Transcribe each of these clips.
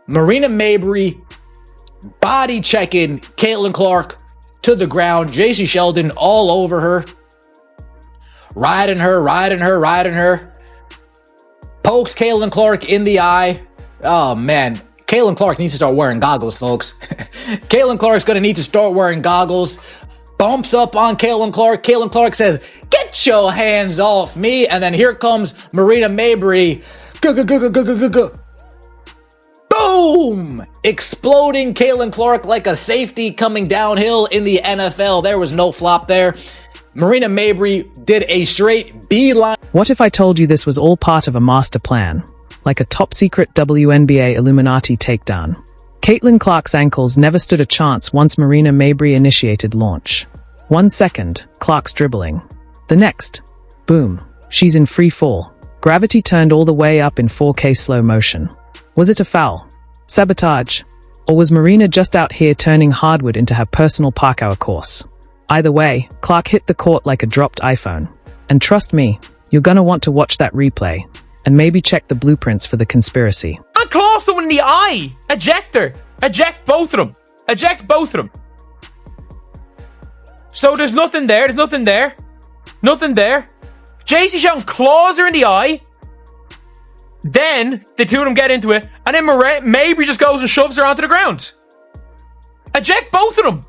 Marina Mabrey body checking Caitlin Clark to the ground. JC Sheldon all over her. Riding her. Pokes Caitlin Clark in the eye. Oh, man. Caitlin Clark needs to start wearing goggles, folks. Caitlin Clark's going to need to start wearing goggles. Bumps up on Caitlin Clark. Caitlin Clark says, "Get your hands off me." And then here comes Marina Mabrey. Boom! Exploding Caitlin Clark like a safety coming downhill in the NFL. There was no flop there. Marina Mabrey did a straight beeline. What if I told you this was all part of a master plan? Like a top-secret WNBA Illuminati takedown. Caitlin Clark's ankles never stood a chance once Marina Mabrey initiated launch. 1 second, Clark's dribbling. The next, boom, she's in free fall. Gravity turned all the way up in 4K slow motion. Was it a foul? Sabotage? Or was Marina just out here turning hardwood into her personal park hour course? Either way, Clark hit the court like a dropped iPhone. And trust me, you're gonna want to watch that replay, and maybe check the blueprints for the conspiracy. And claw someone in the eye! Eject her! Eject both of them! Eject both of them! So there's nothing there, Nothing there. JC Sheldon claws her in the eye. Then the two of them get into it, and then Mabrey just goes and shoves her onto the ground. Eject both of them!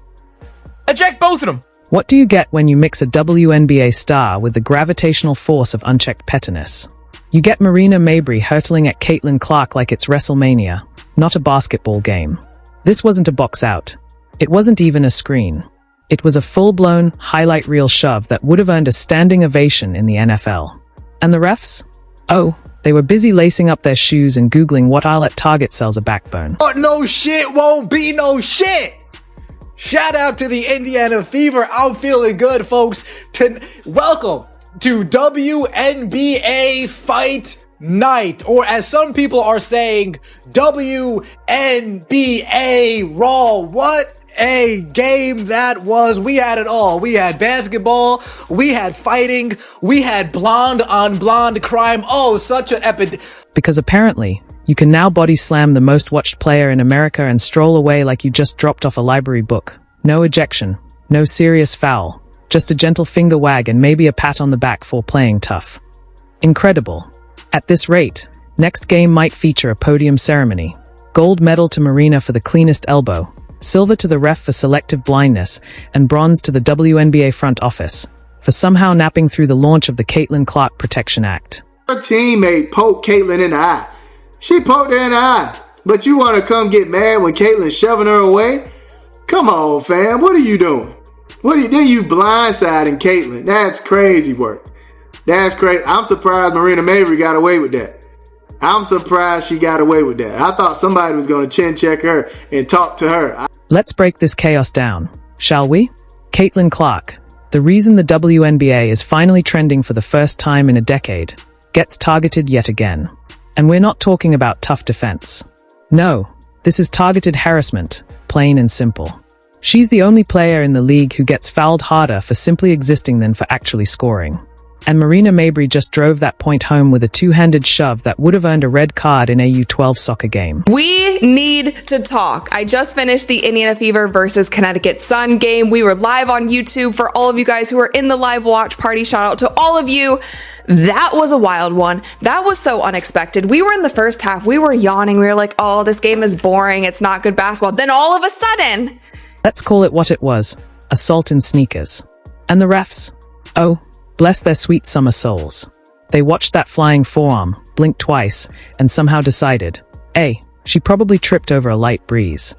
Eject both of them! What do you get when you mix a WNBA star with the gravitational force of unchecked pettiness? You get Marina Mabrey hurtling at Caitlin Clark like it's WrestleMania, not a basketball game. This wasn't a box out. It wasn't even a screen. It was a full-blown, highlight reel shove that would have earned a standing ovation in the NFL. And the refs? Oh, they were busy lacing up their shoes and Googling what aisle at Target sells a backbone. But no shit won't be no shit! Shout out to the Indiana Fever. I'm feeling good, folks. Welcome to WNBA Fight Night, or as some people are saying, WNBA Raw. What a game that was. We had it all. We had basketball, we had fighting, we had blonde on blonde crime. Oh, such an epic. Because apparently, you can now body slam the most watched player in America and stroll away like you just dropped off a library book. No ejection, no serious foul, just a gentle finger wag and maybe a pat on the back for playing tough. Incredible. At this rate, next game might feature a podium ceremony. Gold medal to Marina for the cleanest elbow, silver to the ref for selective blindness, and bronze to the WNBA front office for somehow napping through the launch of the Caitlin Clark Protection Act. Her teammate poked Caitlin in the eye. She poked her in the eye, but you want to come get mad when Caitlin's shoving her away? Come on, fam. What are you doing? Then you blindsiding Caitlin. That's crazy work. That's crazy. I'm surprised Marina Mabrey got away with that. I'm surprised she got away with that. I thought somebody was going to chin check her and talk to her. Let's break this chaos down, shall we? Caitlin Clark, the reason the WNBA is finally trending for the first time in a decade, gets targeted yet again. And we're not talking about tough defense. No, this is targeted harassment, plain and simple. She's the only player in the league who gets fouled harder for simply existing than for actually scoring. And Marina Mabrey just drove that point home with a two-handed shove that would have earned a red card in a U12 soccer game. We need to talk. I just finished the Indiana Fever versus Connecticut Sun game. We were live on YouTube for all of you guys who are in the live watch party. Shout out to all of you. That was a wild one. That was so unexpected. We were in the first half. We were yawning. We were like, oh, this game is boring. It's not good basketball. Then all of a sudden... Let's call it what it was. Assault in sneakers. And the refs? Oh, bless their sweet summer souls. They watched that flying forearm, blinked twice, and somehow decided, hey, she probably tripped over a light breeze.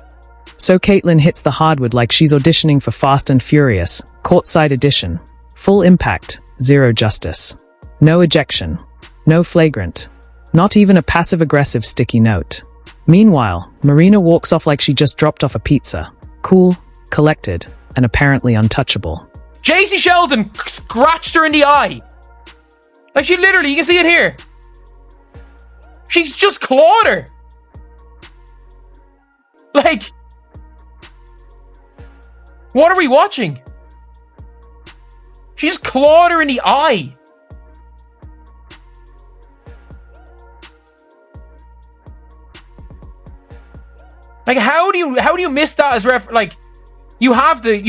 So Caitlin hits the hardwood like she's auditioning for Fast and Furious, courtside edition. Full impact, zero justice. No ejection. No flagrant. Not even a passive-aggressive sticky note. Meanwhile, Marina walks off like she just dropped off a pizza. Cool, collected, and apparently untouchable. JC Sheldon scratched her in the eye. Like she literally, you can see it here. She's just clawed her. Like, what are we watching? She just clawed her in the eye. Like, how do you miss that as ref? Like, you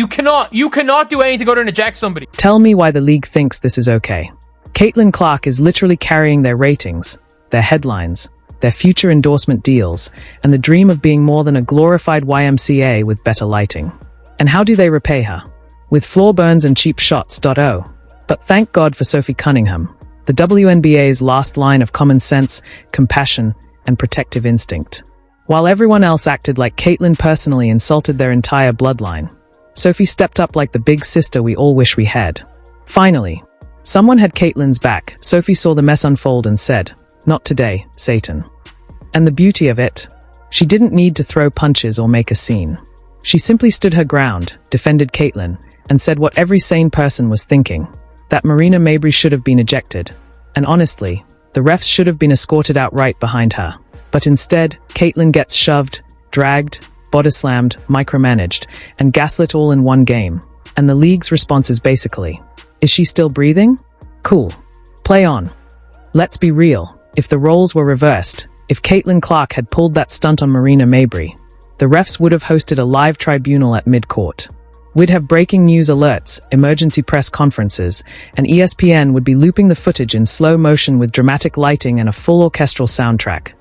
cannot do anything other than eject somebody. Tell me why the league thinks this is okay. Caitlin Clark is literally carrying their ratings, their headlines, their future endorsement deals, and the dream of being more than a glorified YMCA with better lighting. And how do they repay her? With floor burns and cheap shots. But thank God for Sophie Cunningham, the WNBA's last line of common sense, compassion, and protective instinct. While everyone else acted like Caitlin personally insulted their entire bloodline, Sophie stepped up like the big sister we all wish we had. Finally, someone had Caitlin's back. Sophie saw the mess unfold and said, "Not today, Satan." And the beauty of it, she didn't need to throw punches or make a scene. She simply stood her ground, defended Caitlin, and said what every sane person was thinking, that Marina Mabrey should have been ejected. And honestly, the refs should have been escorted out right behind her. But instead, Caitlin gets shoved, dragged, body slammed, micromanaged, and gaslit all in one game. And the league's response is basically, is she still breathing? Cool. Play on. Let's be real. If the roles were reversed, if Caitlin Clark had pulled that stunt on Marina Mabrey, the refs would have hosted a live tribunal at mid-court. We'd have breaking news alerts, emergency press conferences, and ESPN would be looping the footage in slow motion with dramatic lighting and a full orchestral soundtrack.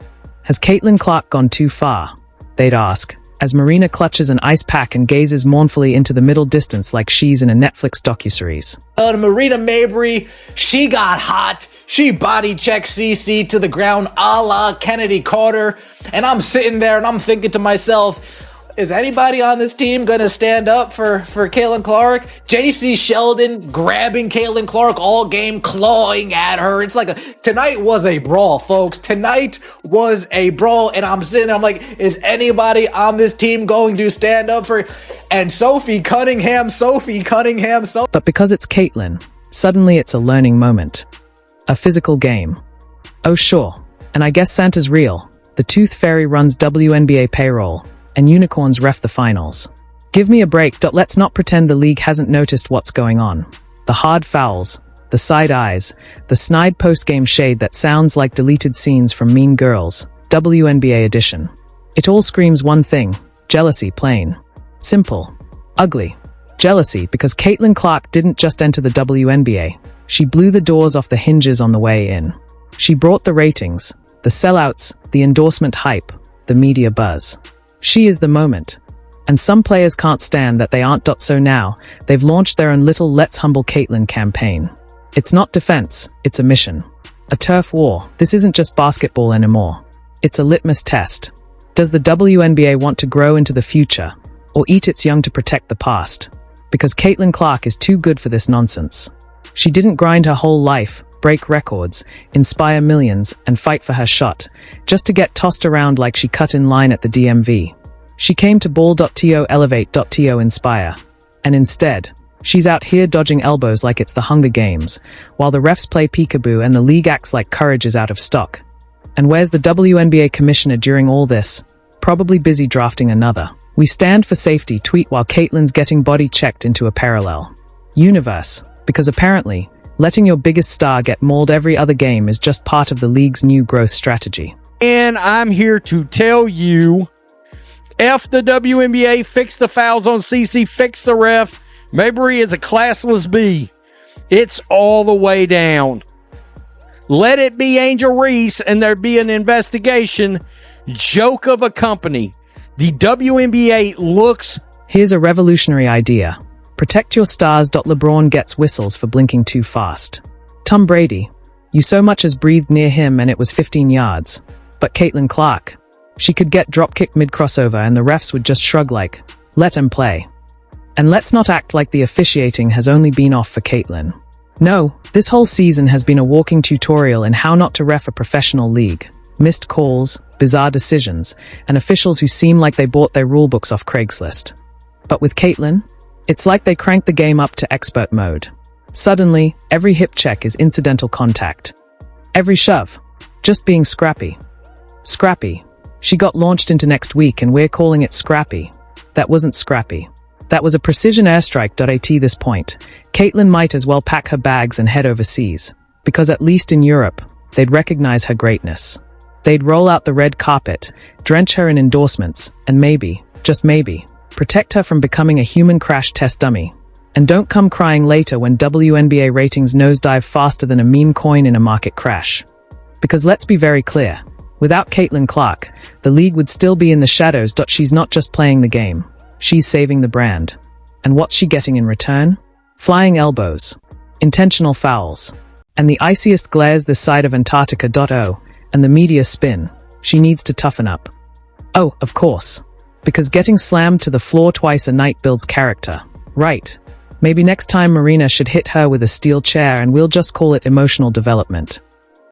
Has Caitlin Clark gone too far? They'd ask, as Marina clutches an ice pack and gazes mournfully into the middle distance like she's in a Netflix docuseries. Marina Mabrey, she got hot. She body checked CC to the ground a la Kennedy Carter. And I'm sitting there and I'm thinking to myself, is anybody on this team going to stand up for Caitlin Clark? JC Sheldon grabbing Caitlin Clark all game, clawing at her. It's like tonight was a brawl, folks. Tonight was a brawl. And I'm sitting there, I'm like, is anybody on this team going to stand up for... And Sophie Cunningham. But because it's Caitlin, suddenly it's a learning moment. A physical game. Oh sure, and I guess Santa's real. The Tooth Fairy runs WNBA payroll, and unicorns ref the finals. Give me a break. Let's not pretend the league hasn't noticed what's going on. The hard fouls, the side eyes, the snide post-game shade that sounds like deleted scenes from Mean Girls, WNBA edition. It all screams one thing, jealousy plain. Simple. Ugly. Jealousy because Caitlin Clark didn't just enter the WNBA. She blew the doors off the hinges on the way in. She brought the ratings, the sellouts, the endorsement hype, the media buzz. She is the moment. And some players can't stand that they aren't. So now, they've launched their own little Let's Humble Caitlin campaign. It's not defense, it's a mission. A turf war. This isn't just basketball anymore. It's a litmus test. Does the WNBA want to grow into the future, or eat its young to protect the past? Because Caitlin Clark is too good for this nonsense. She didn't grind her whole life, break records, inspire millions, and fight for her shot, just to get tossed around like she cut in line at the DMV. She came to ball.to, elevate.to, inspire. And instead, she's out here dodging elbows like it's the Hunger Games, while the refs play peekaboo and the league acts like courage is out of stock. And where's the WNBA commissioner during all this? Probably busy drafting another "We stand for safety" tweet while Caitlin's getting body checked into a parallel universe, because apparently, letting your biggest star get mauled every other game is just part of the league's new growth strategy. And I'm here to tell you, F the WNBA, fix the fouls on CC, fix the ref. Mabrey is a classless B. It's all the way down. Let it be Angel Reese and there be an investigation. Joke of a company. The WNBA looks... Here's a revolutionary idea. Protect your stars. LeBron gets whistles for blinking too fast. Tom Brady, you so much as breathed near him and it was 15 yards. But Caitlin Clark, she could get dropkicked mid-crossover and the refs would just shrug like, let him play. And let's not act like the officiating has only been off for Caitlin. No, this whole season has been a walking tutorial in how not to ref a professional league. Missed calls, bizarre decisions, and officials who seem like they bought their rulebooks off Craigslist. But with Caitlin, it's like they cranked the game up to expert mode. Suddenly, every hip check is incidental contact. Every shove, just being scrappy. Scrappy. She got launched into next week and we're calling it scrappy. That wasn't scrappy. That was a precision airstrike. At this point, Caitlin might as well pack her bags and head overseas, because at least in Europe, they'd recognize her greatness. They'd roll out the red carpet, drench her in endorsements, and maybe, just maybe, protect her from becoming a human crash test dummy. And don't come crying later when WNBA ratings nosedive faster than a meme coin in a market crash. Because let's be very clear, without Caitlin Clark, the league would still be in the shadows. She's not just playing the game, she's saving the brand. And what's she getting in return? Flying elbows, intentional fouls, and the iciest glares this side of Antarctica. And the media spin. She needs to toughen up. Oh, of course. Because getting slammed to the floor twice a night builds character. Right. Maybe next time Marina should hit her with a steel chair and we'll just call it emotional development.